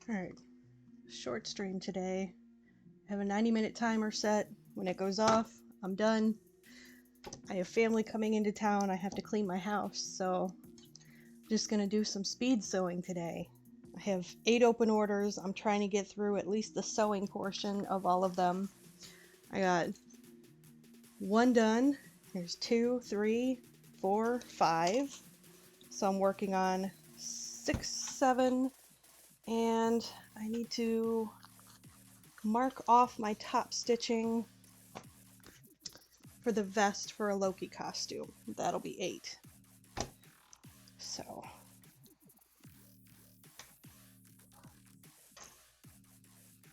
Alright, short stream today. I have a 90-minute timer set. When it goes off, I'm done. I have family coming into town. I have to clean my house, so I'm just gonna do some speed sewing today. I have 8 open orders. I'm trying to get through at least the sewing portion of all of them. I got 1 done. There's 2, 3, 4, 5. So I'm working on 6, 7, and I need to mark off my top stitching for the vest for a Loki costume. That'll be 8. So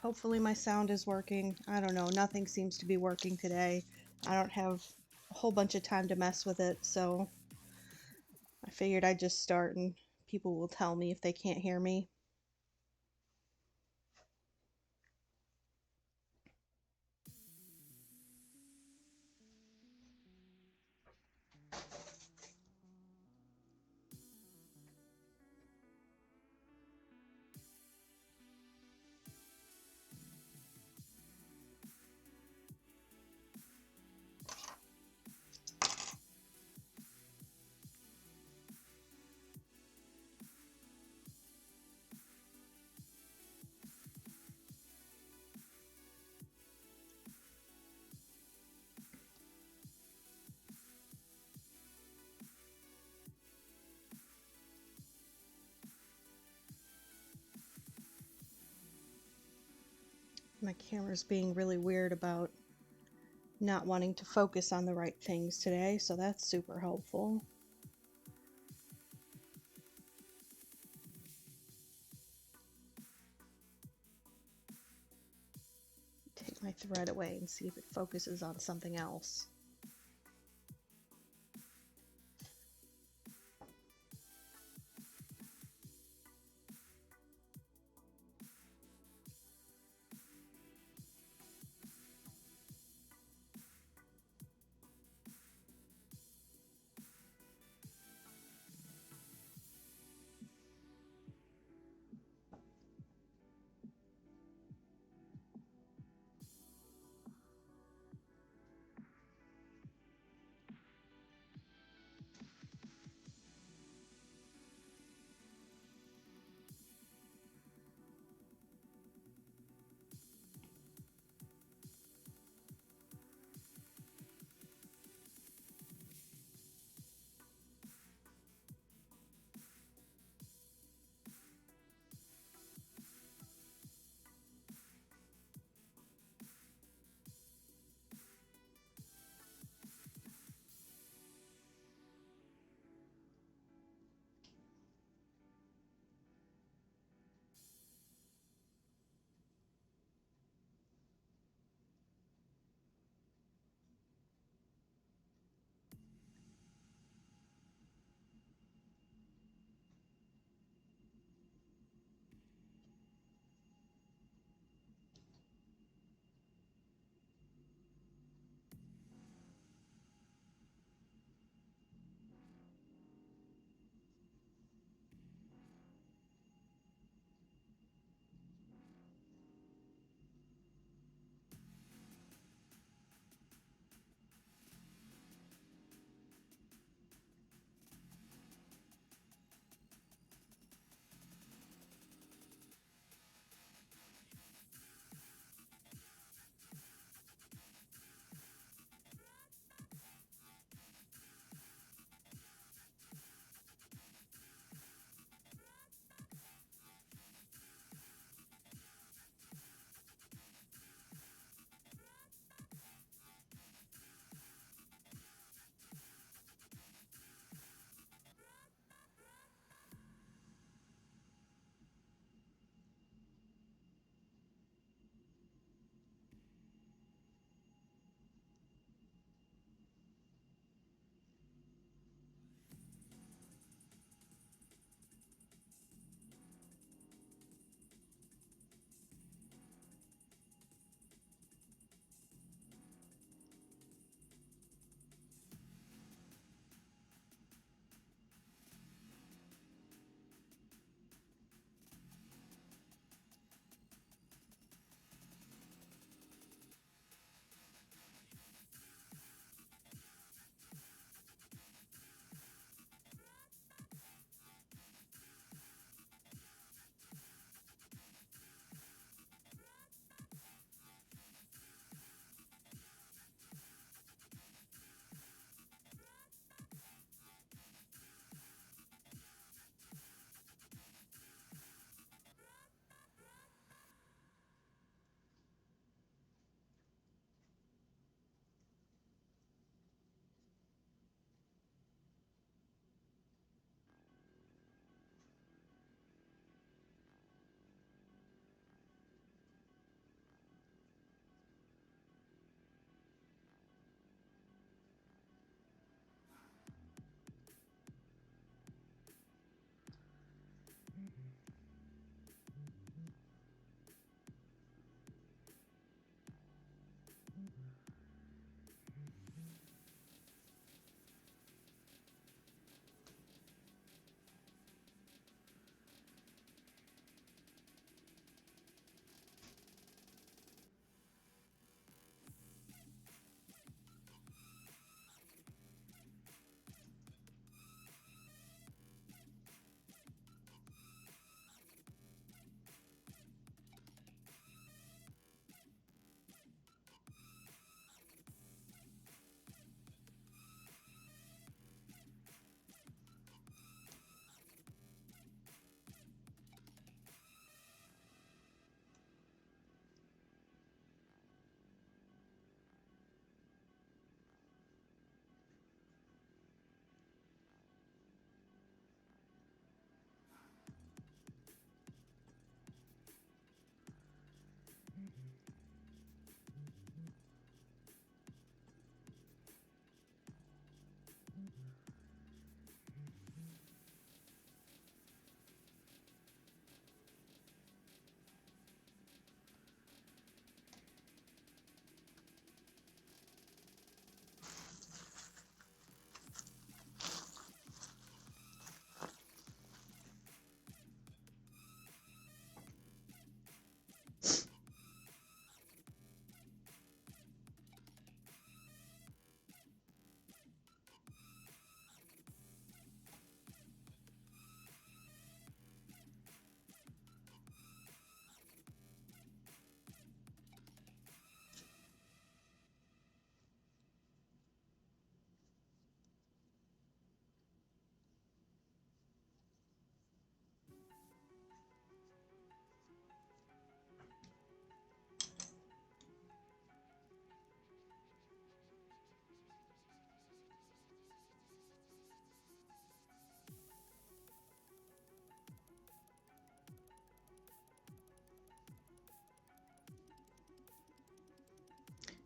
hopefully my sound is working. I don't know, nothing seems to be working today. I don't have a whole bunch of time to mess with it, so I figured I'd just start and people will tell me if they can't hear me. My camera's being really weird about not wanting to focus on the right things today, so that's super helpful. Take my thread away and see if it focuses on something else.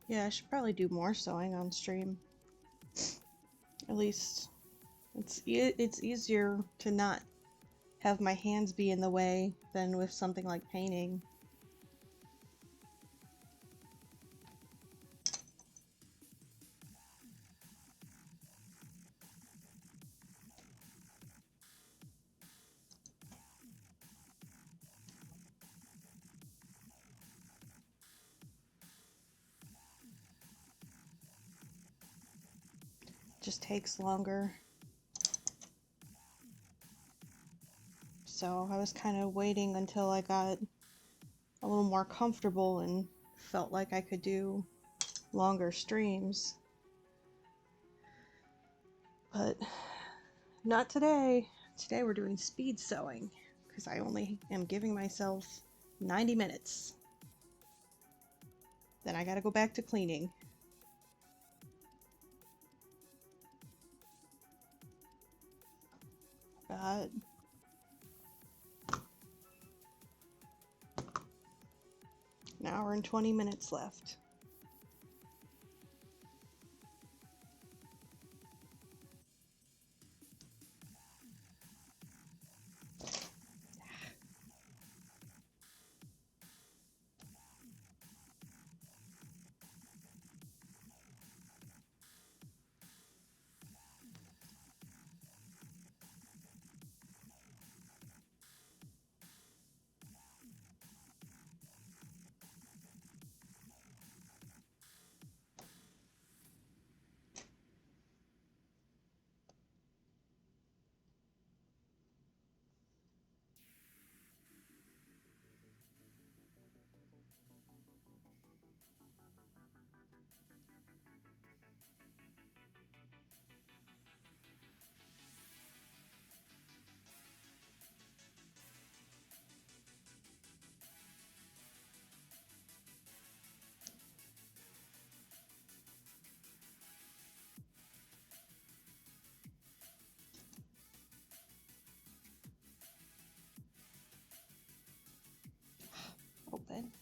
Yeah, I should probably do more sewing on stream. At least it's easier to not have my hands be in the way than with something like painting. Just takes longer. So I was kind of waiting until I got a little more comfortable and felt like I could do longer streams. But not today. Today we're doing speed sewing because I only am giving myself 90 minutes. Then I gotta go back to cleaning. Got an hour and 20 minutes left. Open.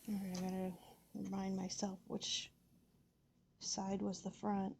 Alright, I gotta remind myself which side was the front.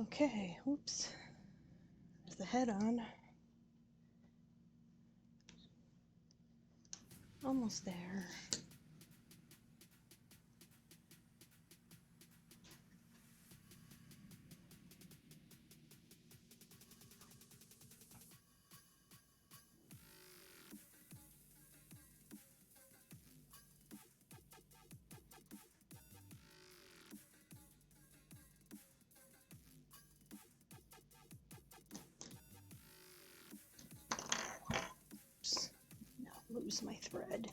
Okay, oops. There's the head on. Almost there. Oops. Now lose my thread.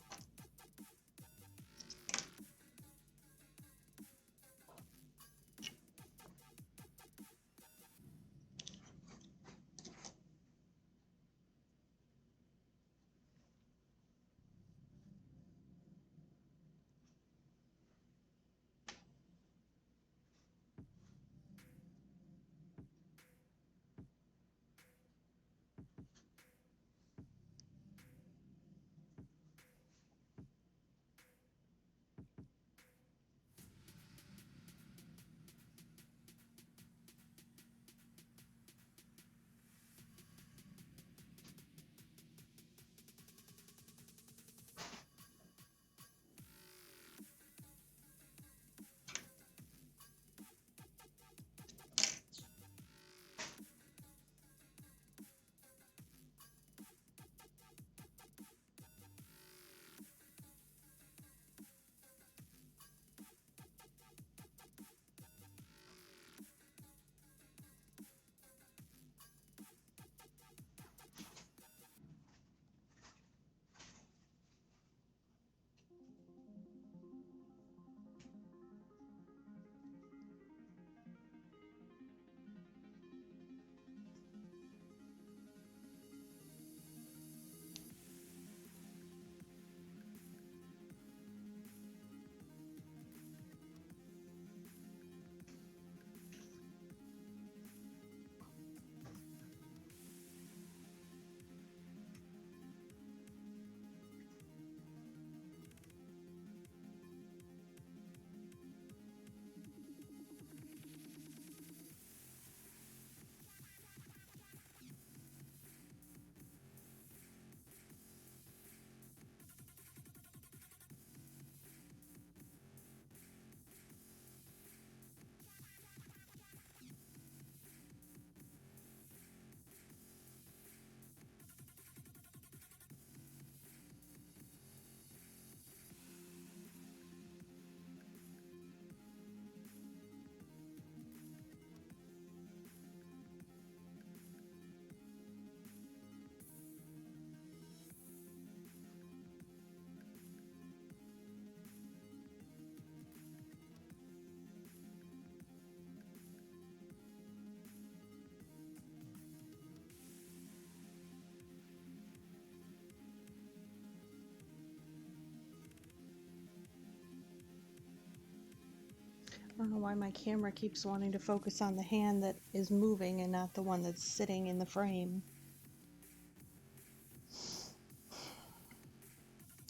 I don't know why my camera keeps wanting to focus on the hand that is moving and not the one that's sitting in the frame.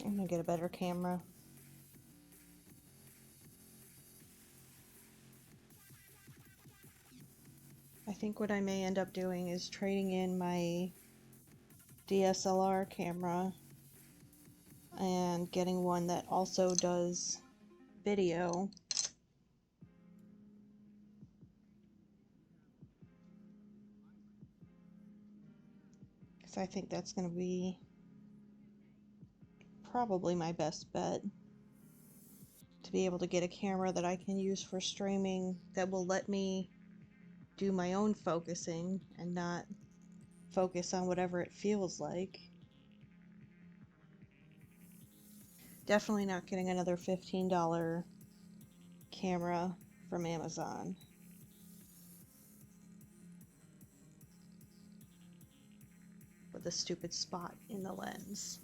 I'm gonna get a better camera. I think what I may end up doing is trading in my DSLR camera and getting one that also does video. Because I think that's going to be probably my best bet. To be able to get a camera that I can use for streaming that will let me do my own focusing and not focus on whatever it feels like. Definitely not getting another $15 camera from Amazon. With a stupid spot in the lens.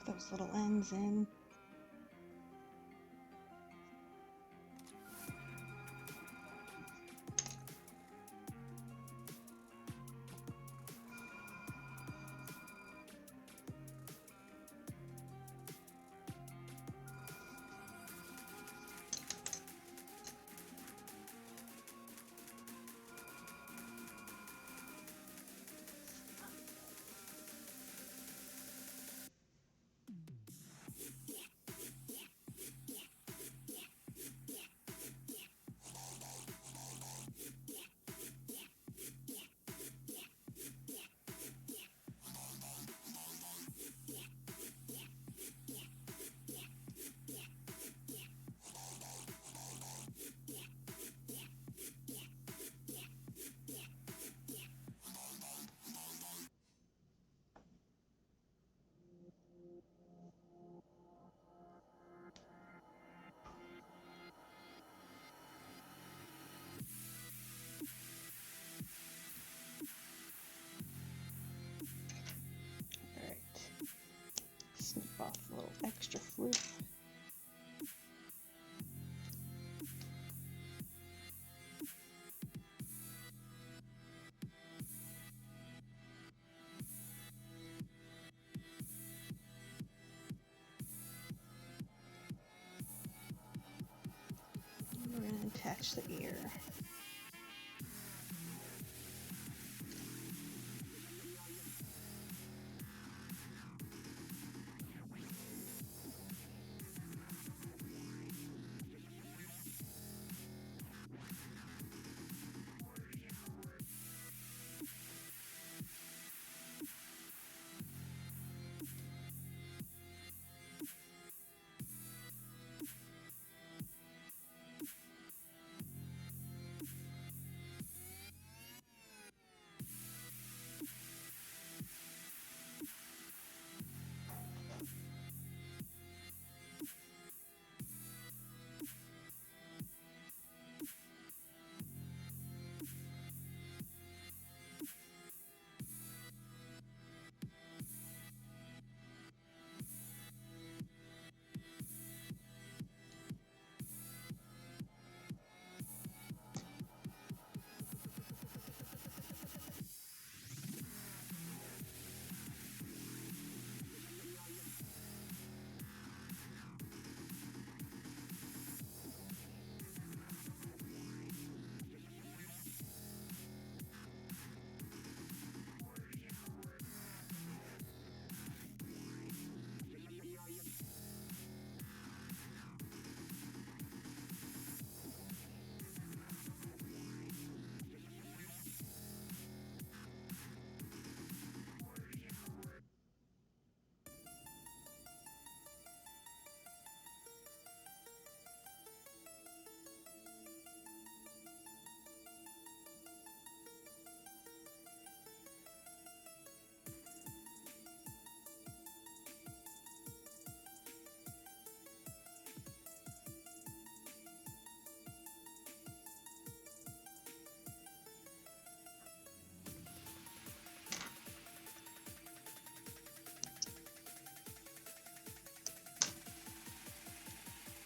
those little ends in. Snip off a little extra flute. We're going to attach the ear.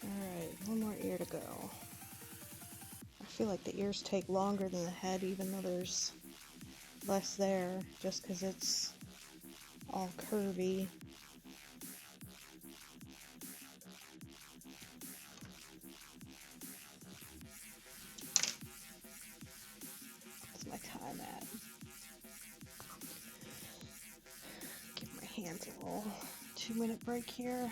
Alright, one more ear to go. I feel like the ears take longer than the head, even though there's less there, just because it's all curvy. What's my time at? Give my hands a little 2-minute break here.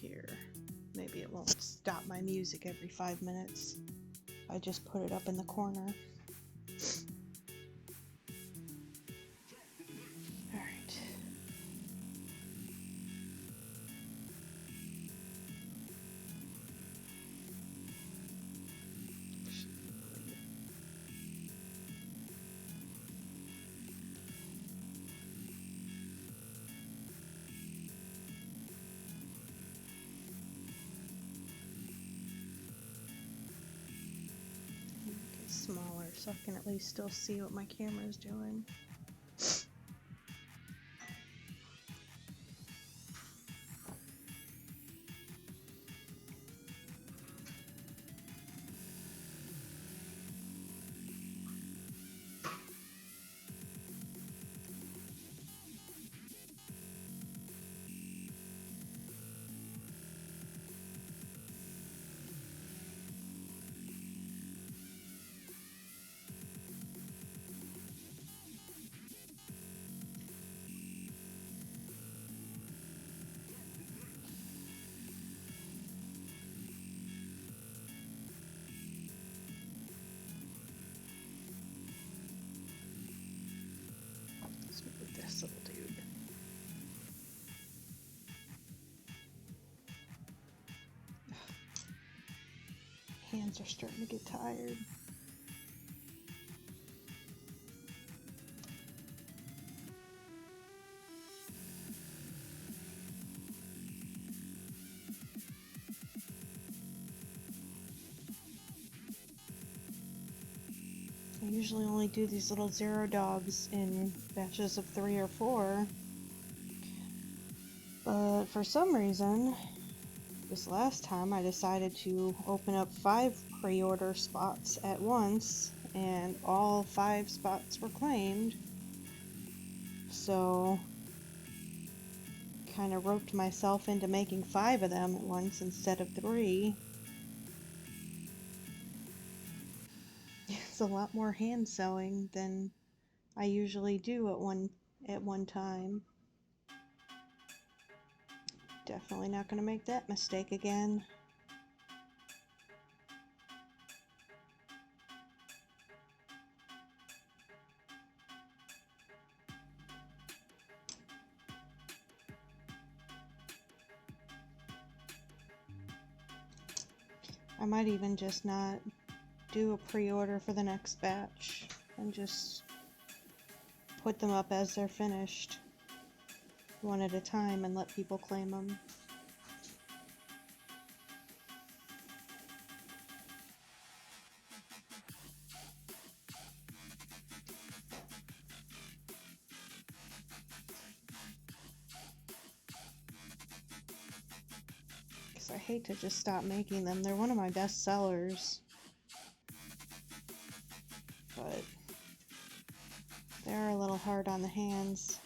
Here, maybe it won't stop my music every 5 minutes. I just put it up in the corner. Alright. Smaller so I can at least still see what my camera is doing. Let's move this little dude. Hands are starting to get tired. I usually only do these little 0 dogs in batches of 3 or 4, but for some reason, this last time I decided to open up 5 pre-order spots at once, and all 5 spots were claimed, so kind of roped myself into making 5 of them at once instead of 3. It's a lot more hand sewing than I usually do at one time. Definitely not going to make that mistake again. I might even just not do a pre-order for the next batch and just put them up as they're finished, one at a time, and let people claim them. Because I hate to just stop making them. They're one of my best sellers. But they're a little hard on the hands.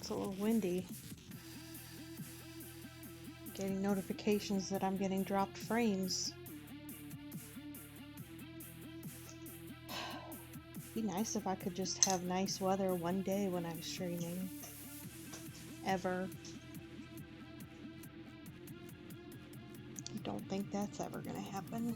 It's a little windy. Getting notifications that I'm getting dropped frames. Be nice if I could just have nice weather one day when I'm streaming. Ever. I don't think that's ever gonna happen.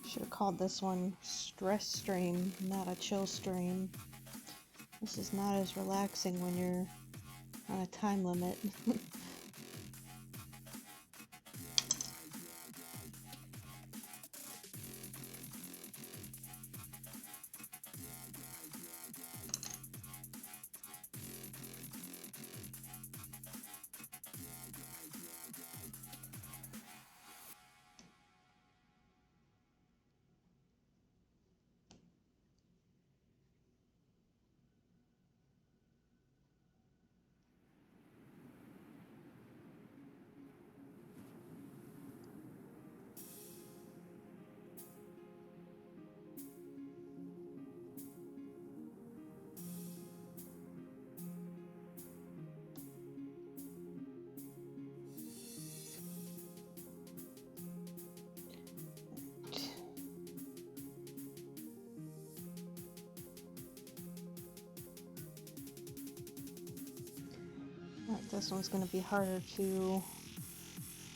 Should have called this one stress stream, not a chill stream. This is not as relaxing when you're on a time limit. Alright, this one's going to be harder to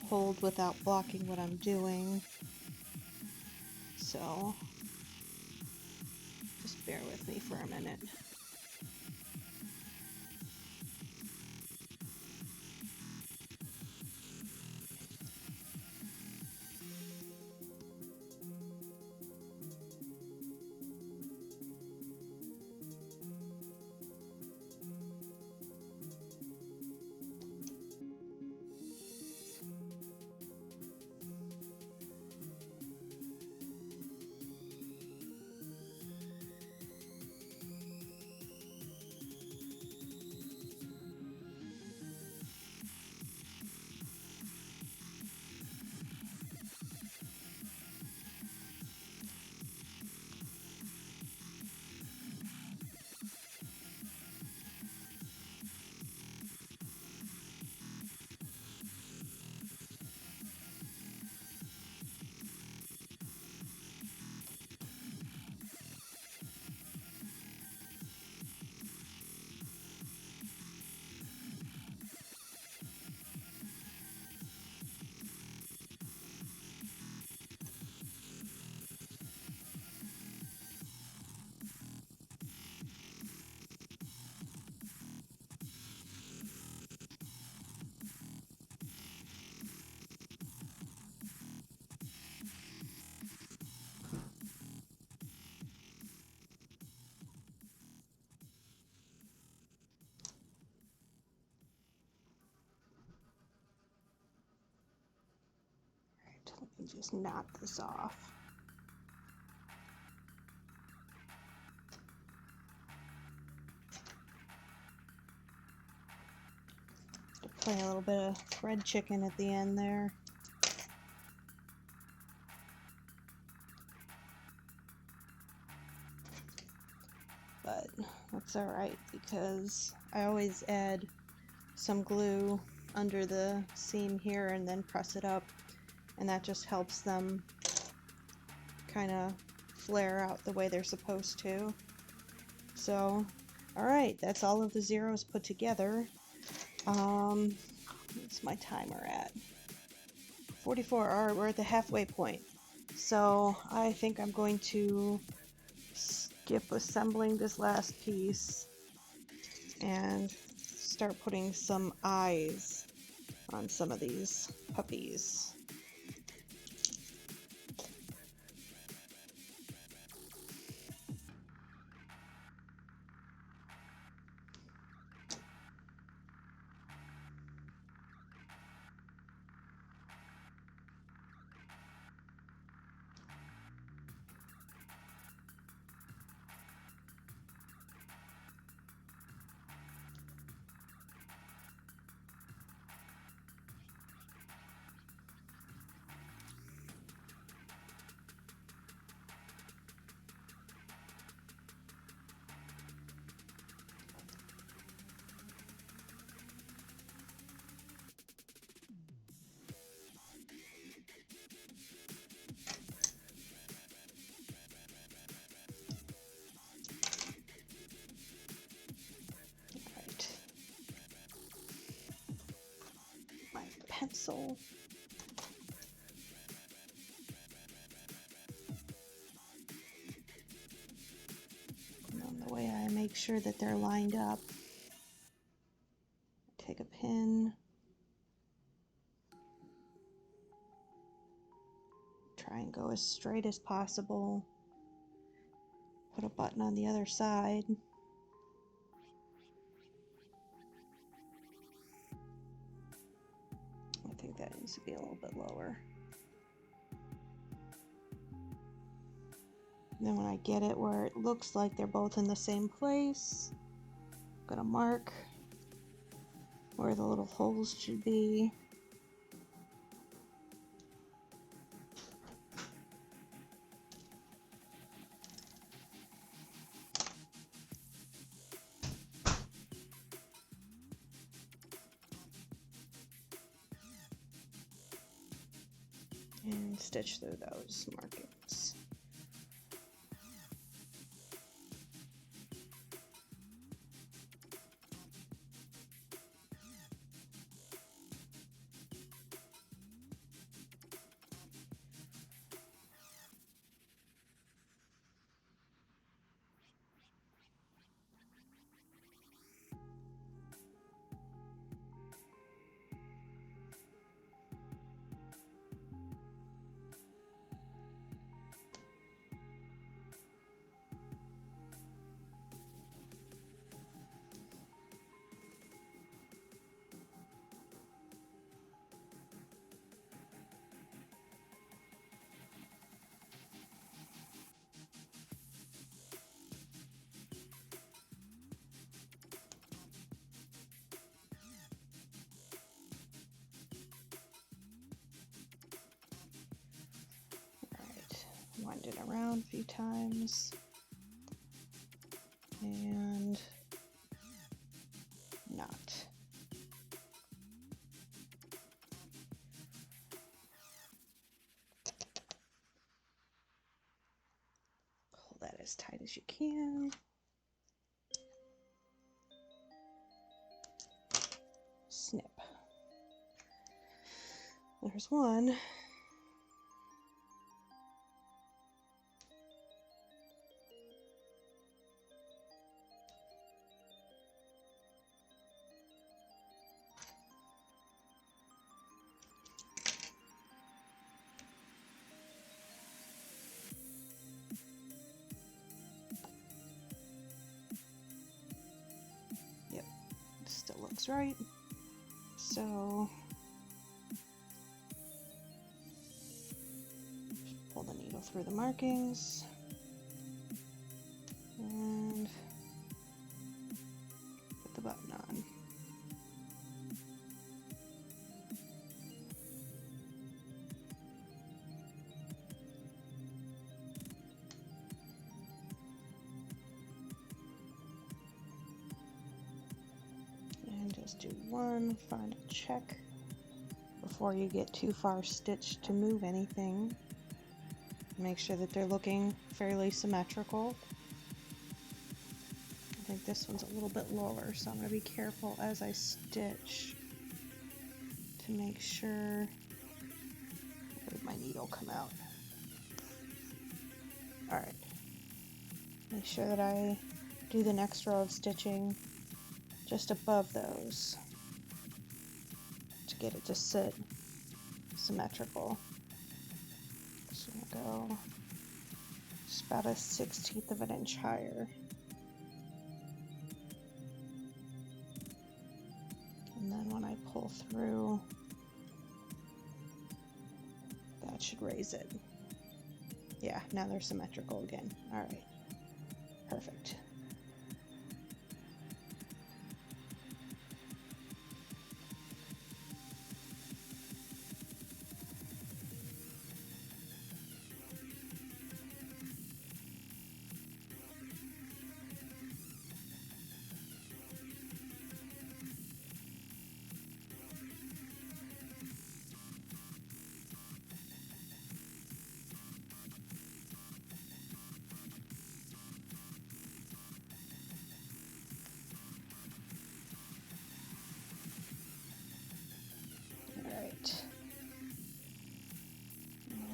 hold without blocking what I'm doing. So, just bear with me for a minute. and just knot this off. To play a little bit of thread chicken at the end there. But that's alright because I always add some glue under the seam here and then press it up, and that just helps them kind of flare out the way they're supposed to. So alright, that's all of the zeros put together. What's my timer at? 44. Alright, we're at the halfway point. So I think I'm going to skip assembling this last piece and start putting some eyes on some of these puppies. Pencil. And then the way I make sure that they're lined up, take a pin, try and go as straight as possible, put a button on the other side. I think that needs to be a little bit lower. And then when I get it where it looks like they're both in the same place, I'm gonna mark where the little holes should be. And stitch through those markings. Wind it around a few times and knot. Pull that as tight as you can. Snip. There's one. Yep, still looks right. So through the markings and put the button on. And just do one final check before you get too far stitched to move anything. Make sure that they're looking fairly symmetrical. I think this one's a little bit lower, so I'm going to be careful as I stitch to make sure. Where did my needle come out? Alright. Make sure that I do the next row of stitching just above those to get it to sit symmetrical. So I'm going to go just about 1/16 of an inch higher. And then when I pull through, that should raise it. Yeah, now they're symmetrical again. Alright, perfect.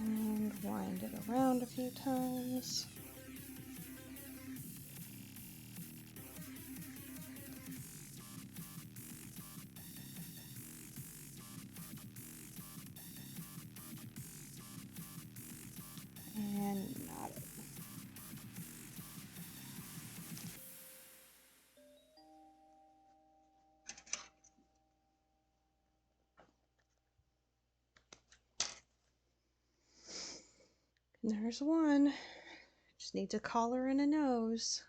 And wind it around a few times. And knot it. And there's one. Just needs a collar and a nose.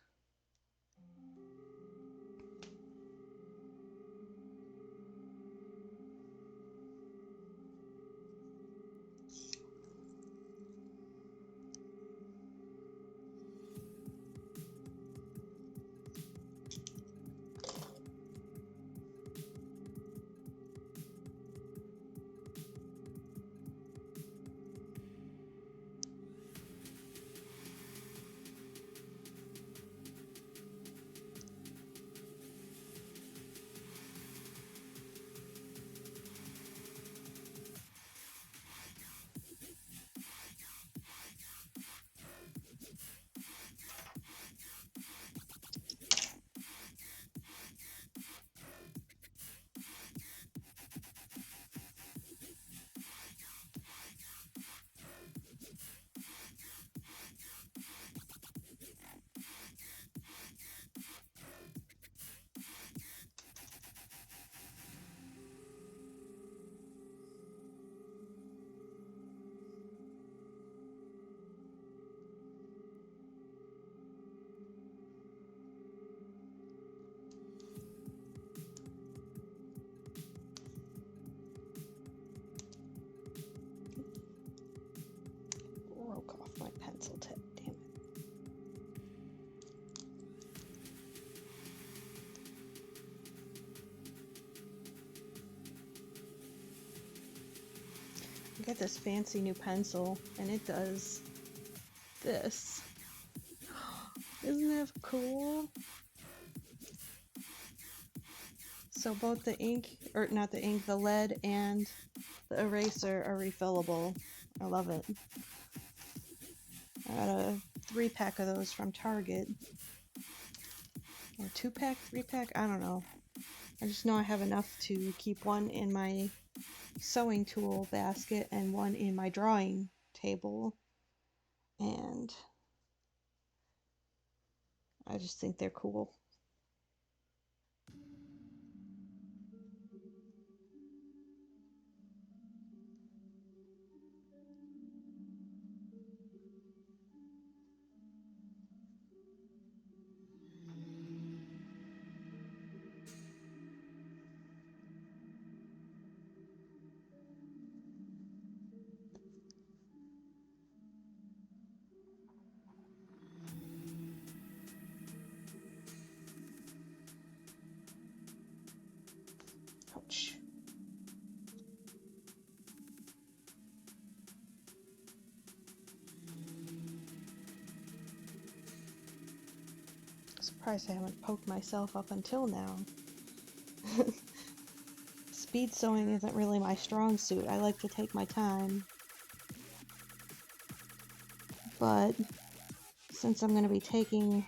Broke off my pencil tip, damn it. I got this fancy new pencil and it does this. Isn't that cool? So both the ink, or not the ink, the lead and the eraser are refillable. I love it. I got a 3-pack of those from Target. Or 2-pack, 3-pack, I don't know. I just know I have enough to keep one in my sewing tool basket and one in my drawing table. And I just think they're cool. Surprised I haven't poked myself up until now. Speed sewing isn't really my strong suit. I like to take my time. But since I'm going to be taking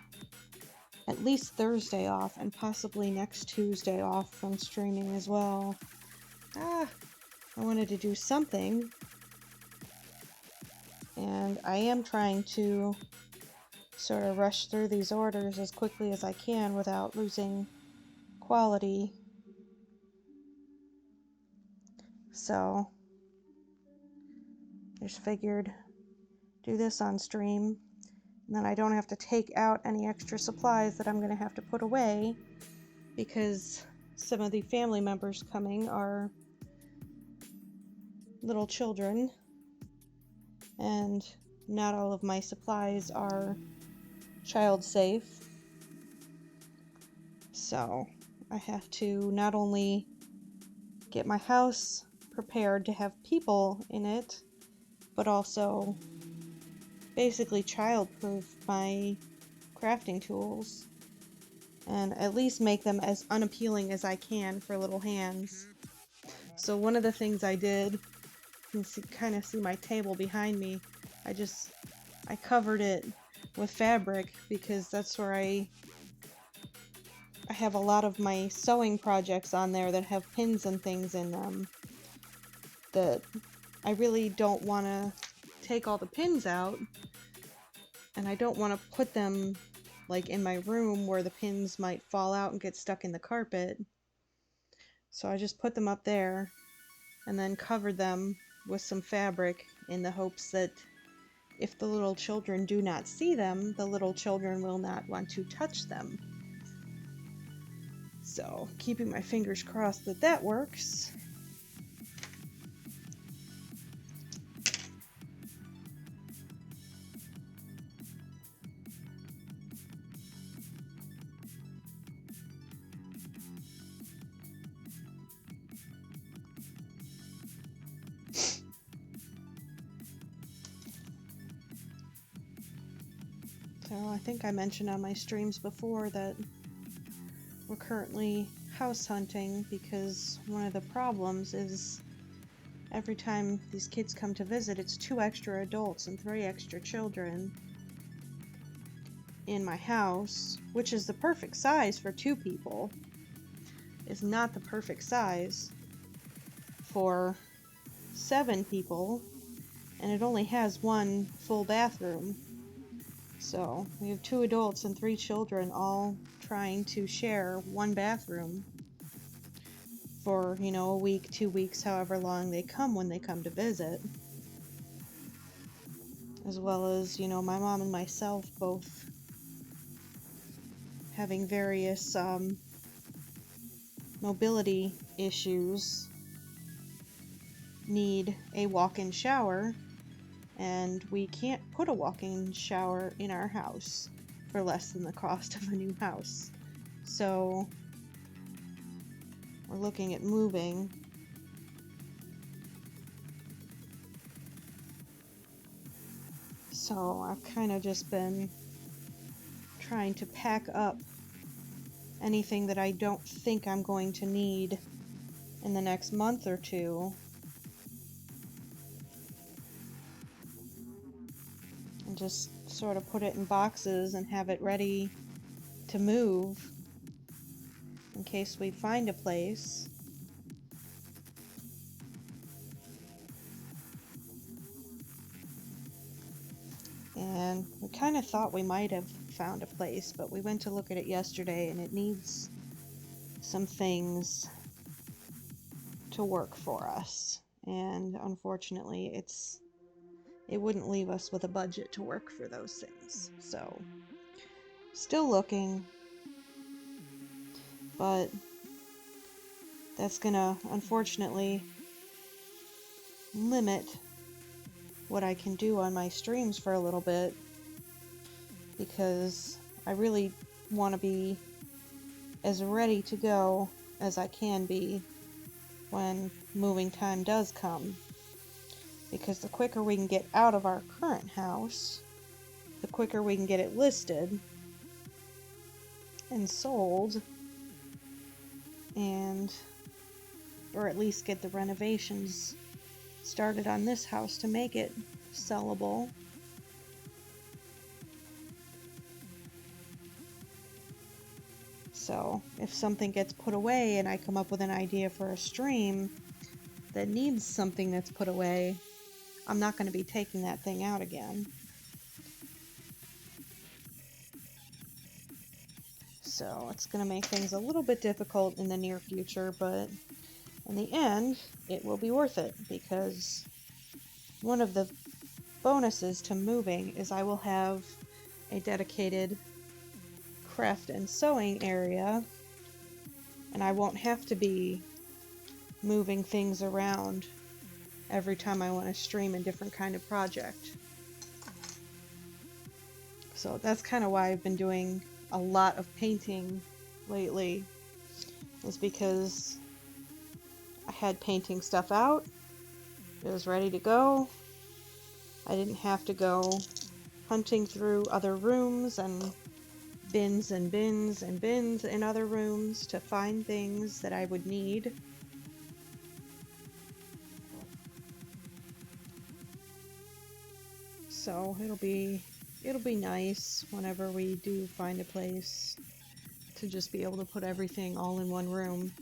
at least Thursday off and possibly next Tuesday off from streaming as well, I wanted to do something. And I am trying to sort of rush through these orders as quickly as I can without losing quality. So I just figured do this on stream, and then I don't have to take out any extra supplies that I'm going to have to put away, because some of the family members coming are little children, and not all of my supplies are child safe. So I have to not only get my house prepared to have people in it, but also basically child-proof my crafting tools, and at least make them as unappealing as I can for little hands. So one of the things I did, you can kind of see my table behind me, I covered it with fabric, because that's where I have a lot of my sewing projects on there that have pins and things in them that I really don't want to take all the pins out, and I don't want to put them like in my room where the pins might fall out and get stuck in the carpet. So I just put them up there and then covered them with some fabric in the hopes that if the little children do not see them, the little children will not want to touch them. So, keeping my fingers crossed that that works. So, I think I mentioned on my streams before that we're currently house hunting, because one of the problems is every time these kids come to visit, it's 2 extra adults and 3 extra children in my house, which is the perfect size for 2 people. It's not the perfect size for 7 people, and it only has 1 full bathroom. So we have 2 adults and 3 children all trying to share 1 bathroom for, a week, 2 weeks, however long they come when they come to visit. As well as, my mom and myself both having various mobility issues, need a walk-in shower, and we can't put a walk-in shower in our house for less than the cost of a new house. So we're looking at moving. So I've kind of just been trying to pack up anything that I don't think I'm going to need in the next month or 2. And just sort of put it in boxes and have it ready to move in case we find a place. And we kind of thought we might have found a place, but we went to look at it yesterday and it needs some things to work for us. And unfortunately, it wouldn't leave us with a budget to work for those things. So, still looking, but that's gonna unfortunately limit what I can do on my streams for a little bit, because I really want to be as ready to go as I can be when moving time does come. Because the quicker we can get out of our current house, the quicker we can get it listed, and sold, and or at least get the renovations started on this house to make it sellable. So if something gets put away and I come up with an idea for a stream that needs something that's put away, I'm not going to be taking that thing out again. So it's going to make things a little bit difficult in the near future, but in the end, it will be worth it, because one of the bonuses to moving is I will have a dedicated craft and sewing area, and I won't have to be moving things around every time I want to stream a different kind of project. So that's kind of why I've been doing a lot of painting lately, is because I had painting stuff out, it was ready to go, I didn't have to go hunting through other rooms and bins and bins and bins in other rooms to find things that I would need. So it'll be nice whenever we do find a place to just be able to put everything all in one room.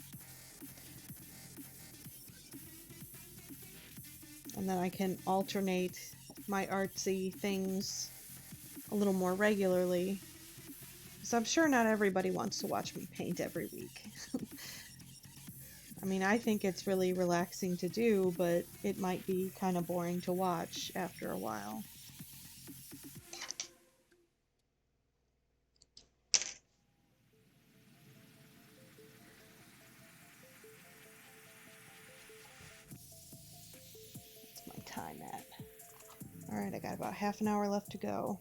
And then I can alternate my artsy things a little more regularly. So I'm sure not everybody wants to watch me paint every week. I mean, I think it's really relaxing to do, but it might be kind of boring to watch after a while. What's my time at? Alright, I got about half an hour left to go.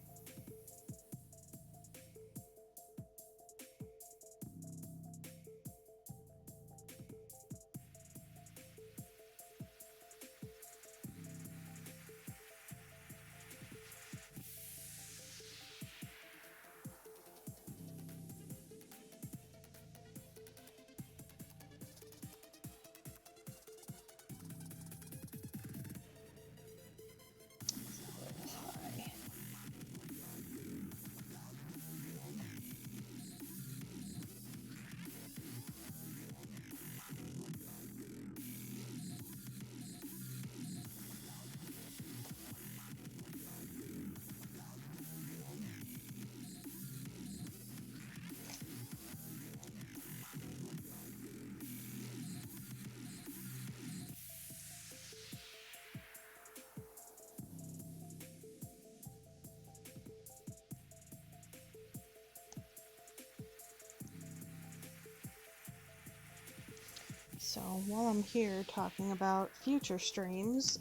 So while I'm here talking about future streams,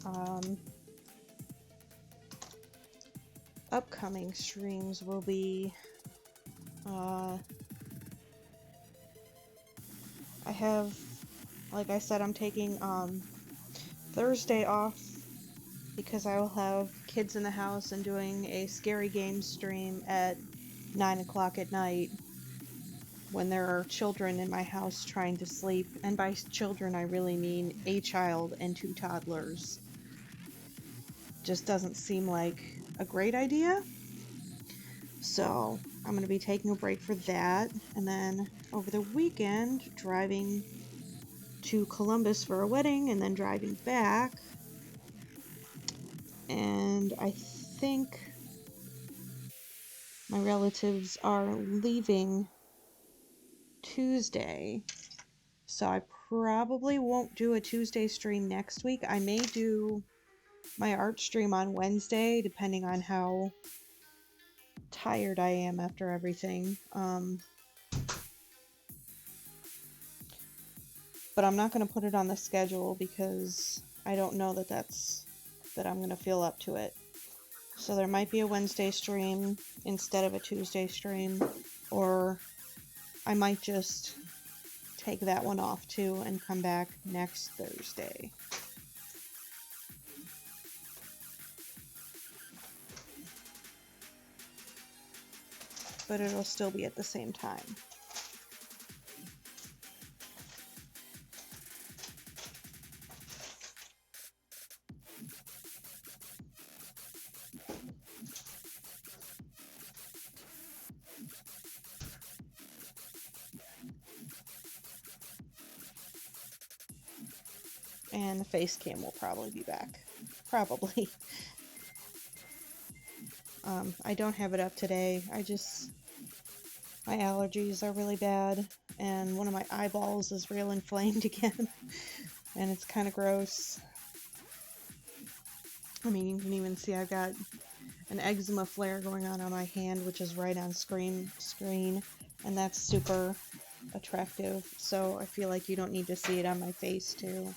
upcoming streams will be, I have, like I said, I'm taking Thursday off because I will have kids in the house and doing a scary games stream at 9 o'clock at night when there are children in my house trying to sleep. And by children, I really mean a child and 2 toddlers. Just doesn't seem like a great idea. So I'm going to be taking a break for that. And then over the weekend, driving to Columbus for a wedding and then driving back. And I think my relatives are leaving Tuesday, so I probably won't do a Tuesday stream next week. I may do my art stream on Wednesday, depending on how tired I am after everything. But I'm not going to put it on the schedule because I don't know that I'm going to feel up to it. So there might be a Wednesday stream instead of a Tuesday stream, or I might just take that one off too and come back next Thursday. But it'll still be at the same time. And the face cam will probably be back. Probably. I don't have it up today. My allergies are really bad, and one of my eyeballs is real inflamed again, and it's kind of gross. I mean, you can even see I've got an eczema flare going on my hand, which is right on screen, and that's super attractive, so I feel like you don't need to see it on my face too.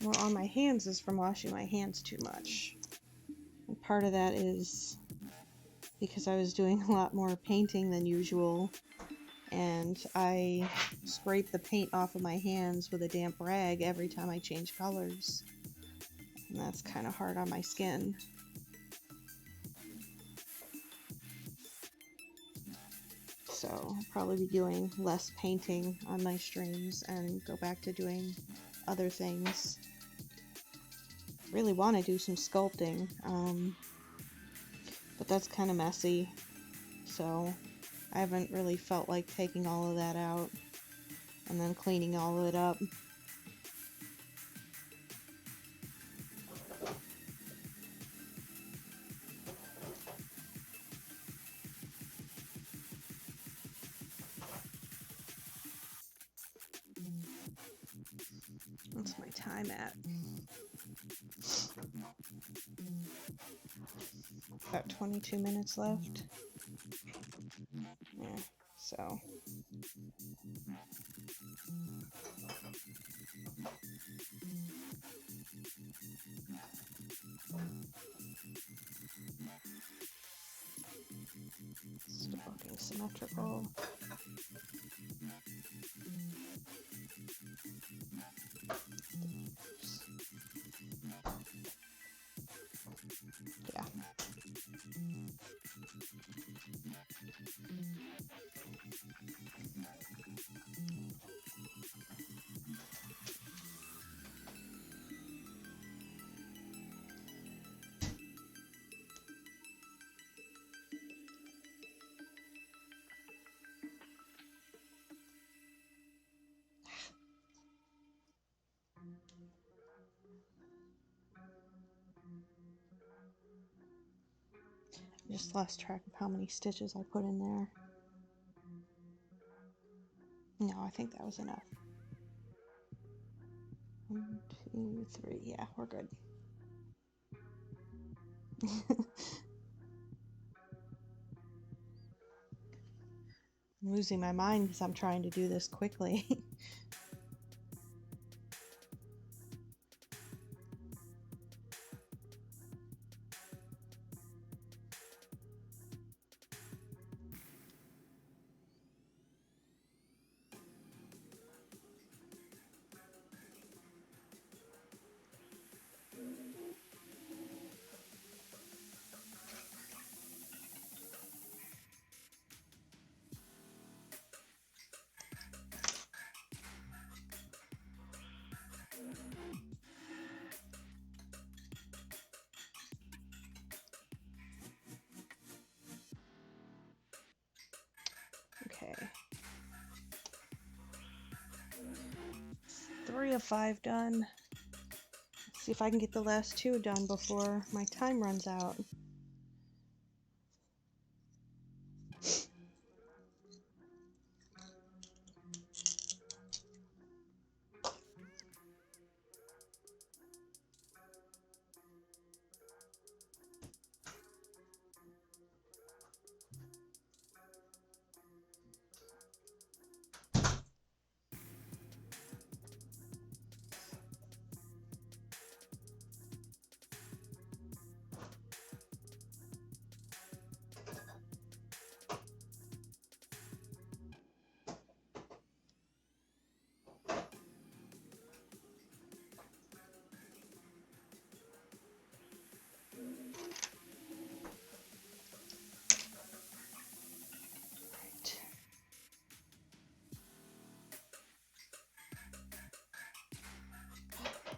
Well, on my hands is from washing my hands too much. And part of that is because I was doing a lot more painting than usual, and I scrape the paint off of my hands with a damp rag every time I change colors. And that's kind of hard on my skin. So I'll probably be doing less painting on my streams and go back to doing other things. Really want to do some sculpting, but that's kind of messy, so I haven't really felt like taking all of that out and then cleaning all of it up. What's my time at? About 22 minutes left. Yeah, so. Still looking symmetrical. Yeah. I just lost track of how many stitches I put in there. No, I think that was enough. 1, 2, 3. Yeah, we're good. I'm losing my mind because I'm trying to do this quickly. Okay. 3 of 5 done. Let's see if I can get the last 2 done before my time runs out.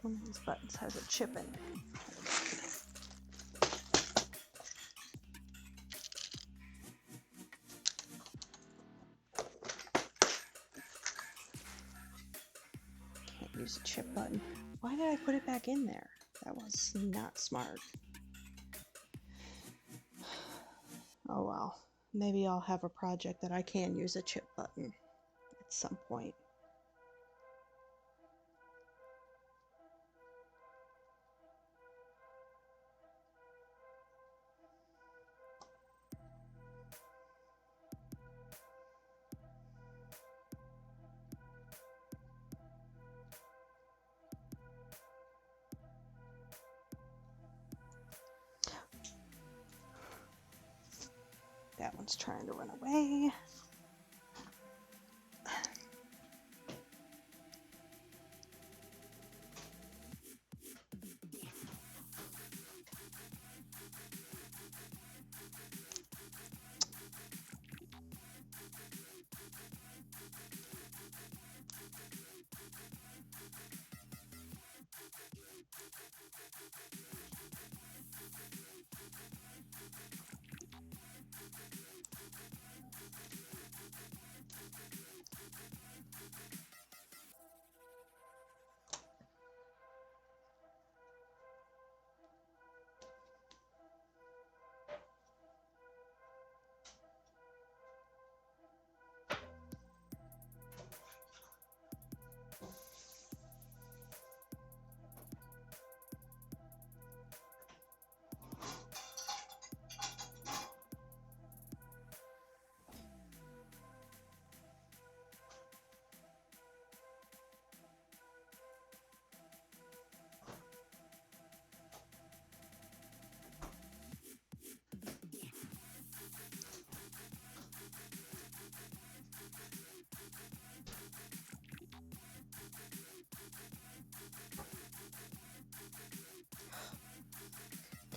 One of these buttons has a chip in it. Can't use a chip button. Why did I put it back in there? That was not smart. Oh well. Maybe I'll have a project that I can use a chip button at some point. That one's trying to run away.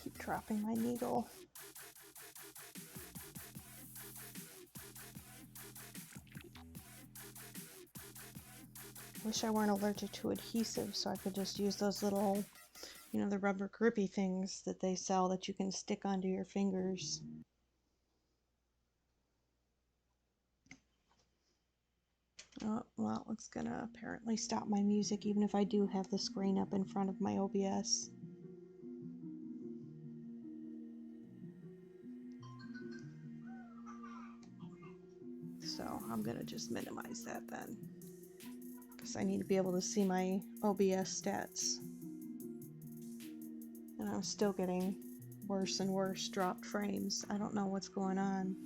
Keep dropping my needle. Wish I weren't allergic to adhesive so I could just use those little, you know, the rubber grippy things that they sell that you can stick onto your fingers. Oh, well, it's gonna apparently stop my music even if I do have the screen up in front of my OBS. So I'm gonna just minimize that then, because I need to be able to see my OBS stats. And I'm still getting worse and worse dropped frames. I don't know what's going on.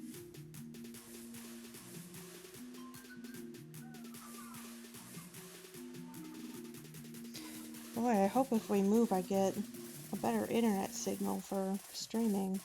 Boy, I hope if we move I get a better internet signal for streaming.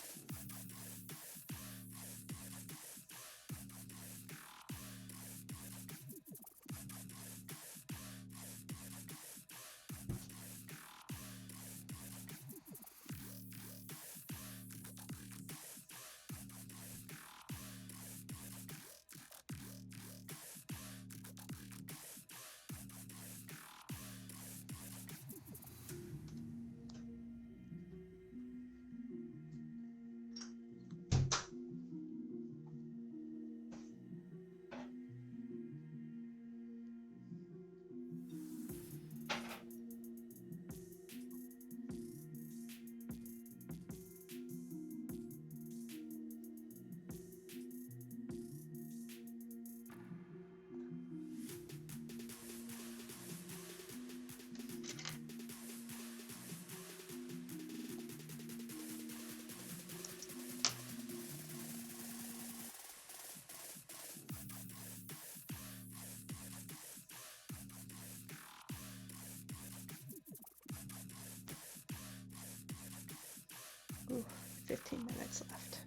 Ooh, 15 minutes left.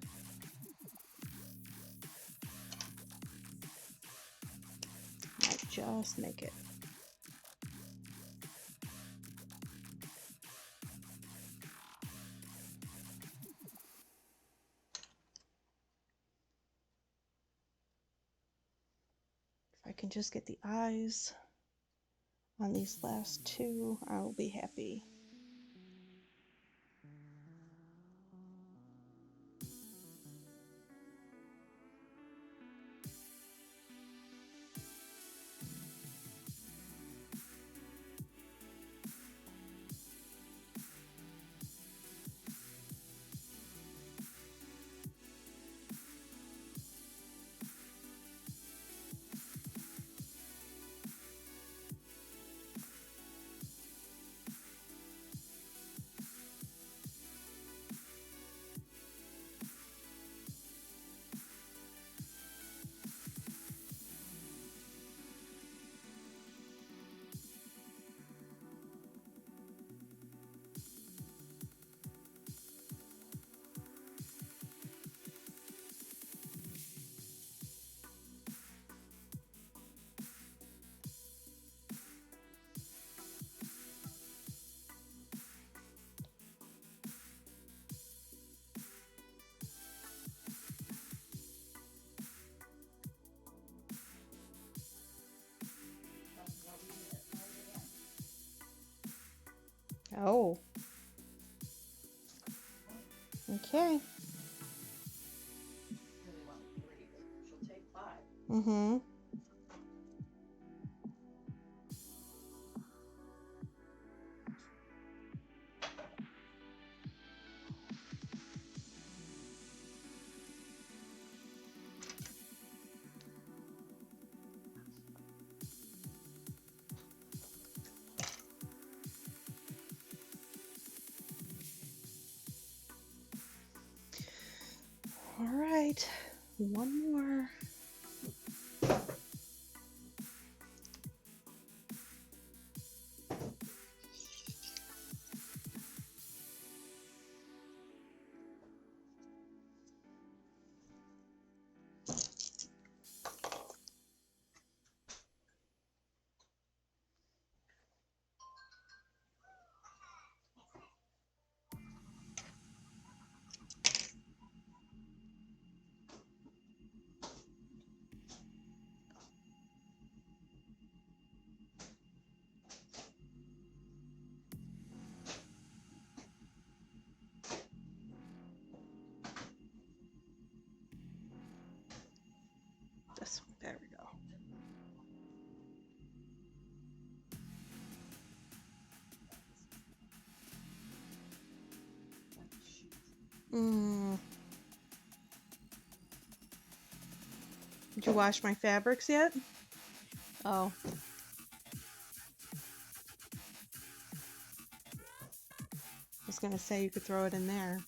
Might just make it. If I can just get the eyes On these last two, I will be happy. Oh. Okay. Mm-hmm. All right. One more. This one. There we go. Did you wash my fabrics yet? Oh. I was gonna say you could throw it in there.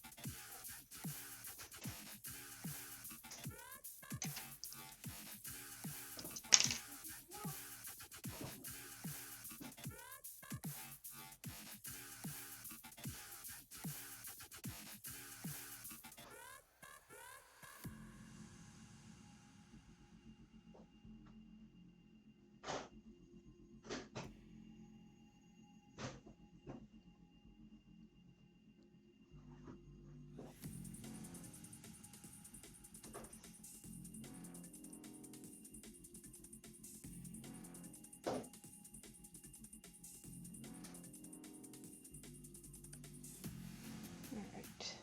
All right.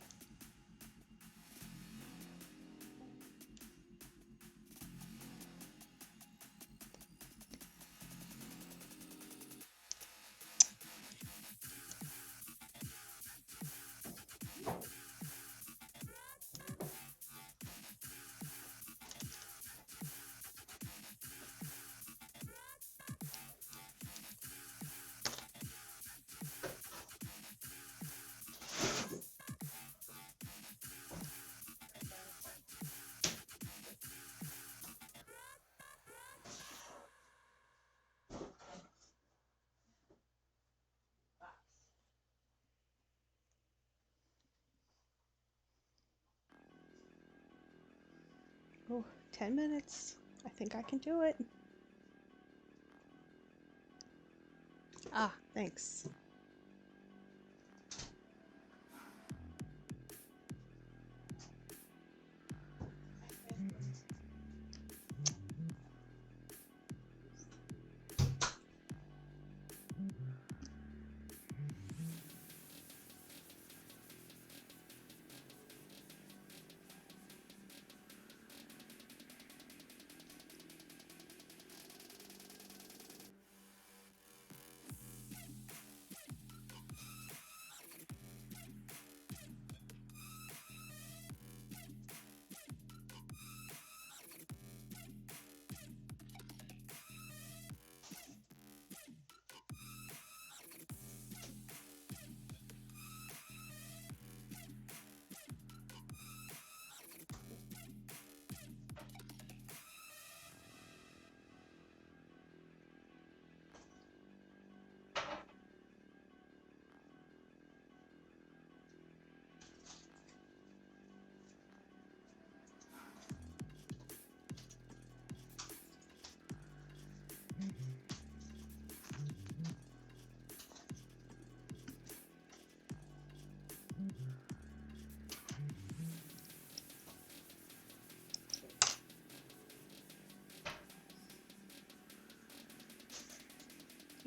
Oh, 10 minutes. I think I can do it. Ah, thanks.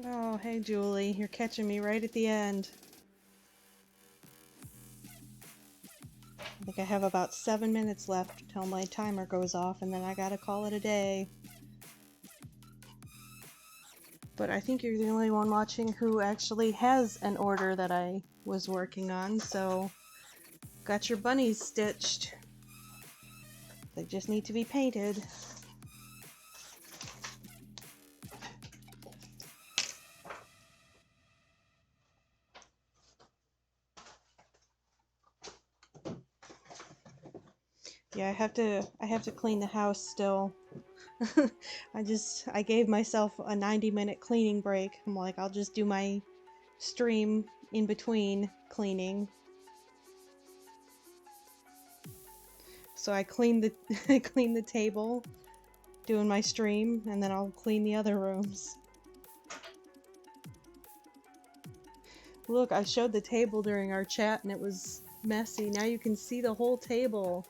Oh, hey Julie, you're catching me right at the end. I think I have about 7 minutes left till my timer goes off, and then I gotta call it a day. But I think you're the only one watching who actually has an order that I was working on, so got your bunnies stitched. They just need to be painted. Yeah, I have to clean the house still. I gave myself a 90-minute cleaning break. I'm like, I'll just do my stream in between cleaning. So I cleaned the I cleaned the table doing my stream, and then I'll clean the other rooms. Look, I showed the table during our chat and it was messy. Now you can see the whole table.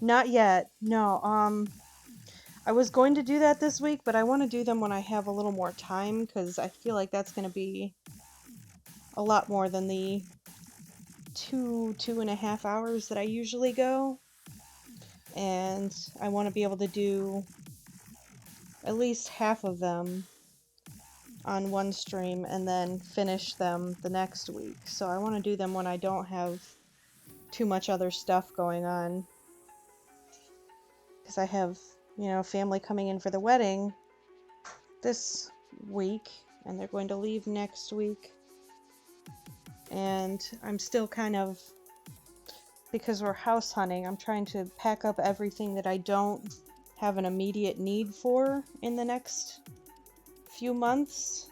Not yet. No. I was going to do that this week, but I want to do them when I have a little more time, because I feel like that's going to be a lot more than the 2.5 hours that I usually go. And I want to be able to do at least half of them on one stream and then finish them the next week. So I want to do them when I don't have too much other stuff going on. Because I have, you know, family coming in for the wedding this week, and they're going to leave next week. And I'm still kind of, because we're house hunting, I'm trying to pack up everything that I don't have an immediate need for in the next few months.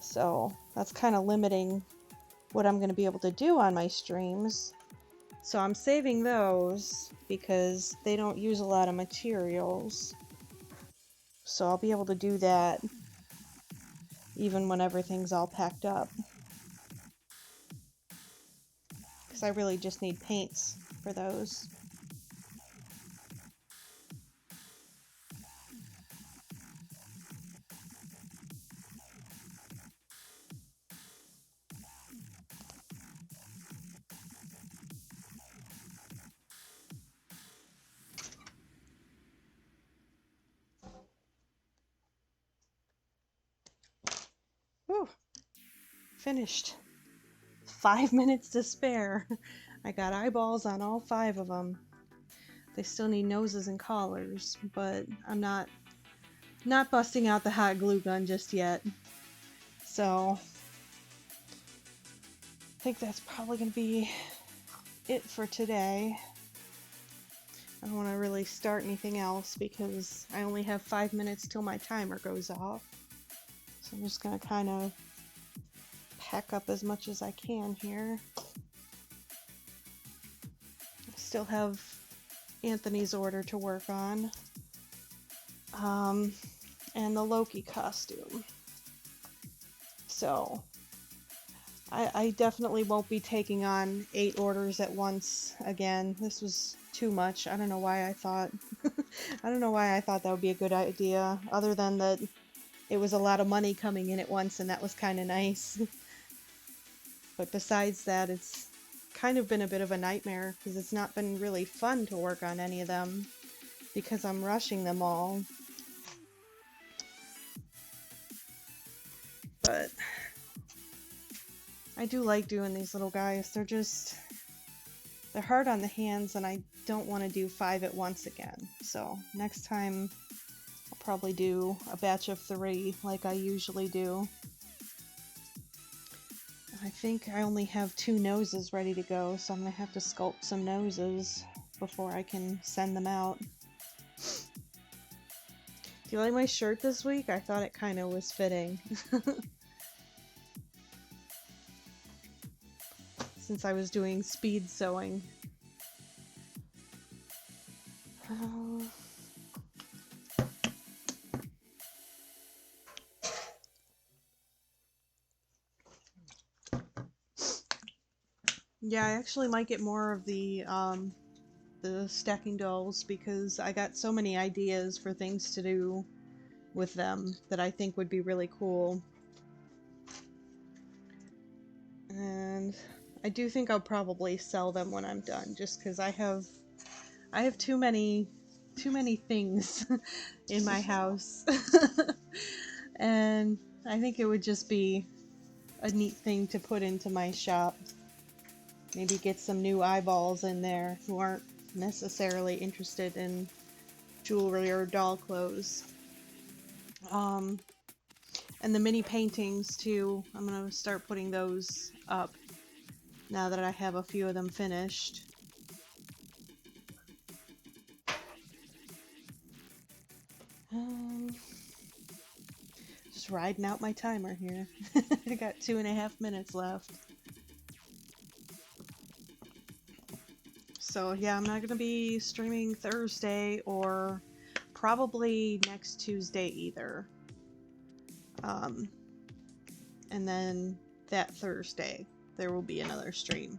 So that's kind of limiting what I'm going to be able to do on my streams. So I'm saving those because they don't use a lot of materials. So I'll be able to do that even when everything's all packed up. Because I really just need paints for those. Whew. Finished. 5 minutes to spare. I got eyeballs on all 5 of them. They still need noses and collars, but I'm not busting out the hot glue gun just yet. So I think that's probably going to be it for today. I don't want to really start anything else because I only have 5 minutes till my timer goes off. So I'm just going to kind of pack up as much as I can here. I still have Anthony's order to work on. And the Loki costume. So I definitely won't be taking on 8 orders at once again. This was too much. I don't know why I thought I don't know why I thought that would be a good idea, other than that it was a lot of money coming in at once and that was kind of nice. But besides that, it's kind of been a bit of a nightmare because it's not been really fun to work on any of them because I'm rushing them all. But I do like doing these little guys. They're hard on the hands, and I don't want to do 5 at once again. So next time I'll probably do a batch of 3 like I usually do. I think I only have 2 noses ready to go, so I'm going to have to sculpt some noses before I can send them out. Do you like my shirt this week? I thought it kind of was fitting. Since I was doing speed sewing. Yeah, I actually might get more of the stacking dolls because I got so many ideas for things to do with them that I think would be really cool. And I do think I'll probably sell them when I'm done, just because I have too many things in my house. And I think it would just be a neat thing to put into my shop. Maybe get some new eyeballs in there who aren't necessarily interested in jewelry or doll clothes. Um, and the mini paintings too, I'm gonna start putting those up now that I have a few of them finished. Um, just riding out my timer here. I got 2.5 minutes left. So yeah, I'm not gonna be streaming Thursday or probably next Tuesday either. Um, and then that Thursday there will be another stream.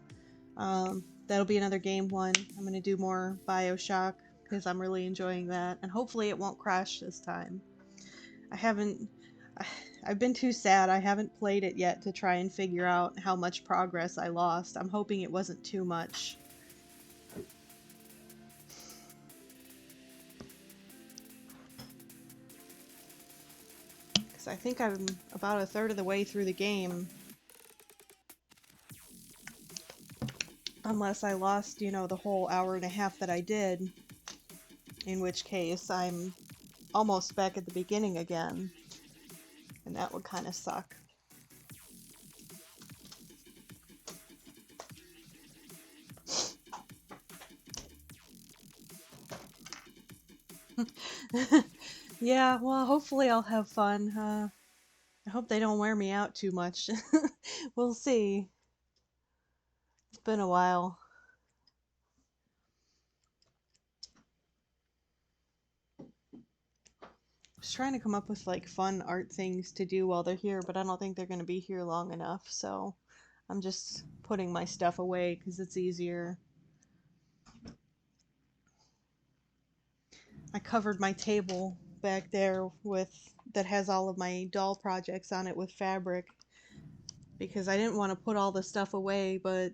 That'll be another game one. I'm gonna do more BioShock because I'm really enjoying that, and hopefully it won't crash this time. I haven't. I've been too sad. I haven't played it yet to try and figure out how much progress I lost. I'm hoping it wasn't too much. Because I think I'm about a third of the way through the game. Unless I lost, you know, the whole hour and a half that I did. In which case, I'm almost back at the beginning again. And that would kind of suck. Yeah, well, hopefully I'll have fun. I hope they don't wear me out too much. We'll see. It's been a while. I was trying to come up with like fun art things to do while they're here, but I don't think they're going to be here long enough, so I'm just putting my stuff away because it's easier. I covered my table back there with that has all of my doll projects on it with fabric because I didn't want to put all the stuff away, but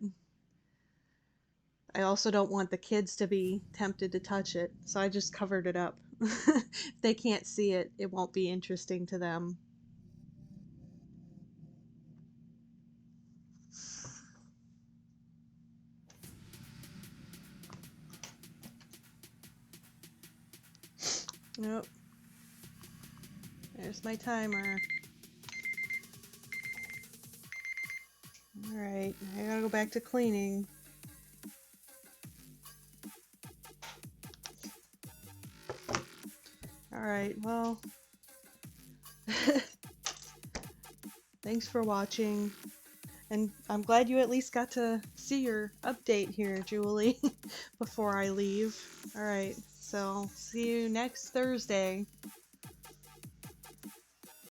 I also don't want the kids to be tempted to touch it, so I just covered it up. If they can't see it, it won't be interesting to them. Nope. There's my timer. Alright, I gotta go back to cleaning. Alright, well... Thanks for watching. And I'm glad you at least got to see your update here, Julie, before I leave. Alright, so see you next Thursday.